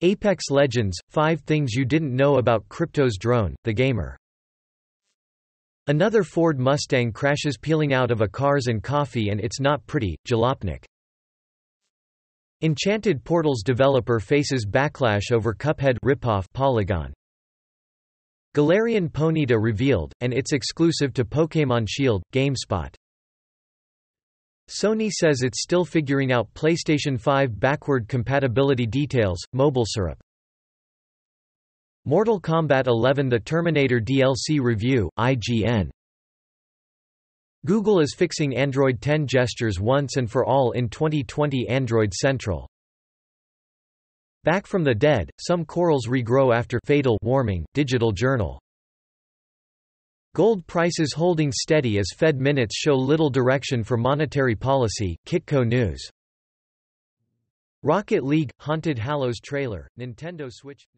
Apex Legends: 5 Things You Didn't Know About Crypto's Drone, TheGamer. Another Ford Mustang crashes peeling out of a Cars and Coffee and It's Not Pretty, Jalopnik. Enchanted Portals developer faces backlash over Cuphead ripoff Polygon. Galarian Ponyta revealed, and it's exclusive to Pokémon Shield, GameSpot. Sony says it's still figuring out PlayStation 5 backward compatibility details, Mobile Syrup. Mortal Kombat 11 The Terminator DLC review, IGN. Google is fixing Android 10 gestures once and for all in 2020 Android Central. Back from the dead, some corals regrow after fatal warming, Digital Journal. Gold prices holding steady as Fed minutes show little direction for monetary policy, Kitco News. Rocket League – Haunted Hallows trailer, Nintendo Switch.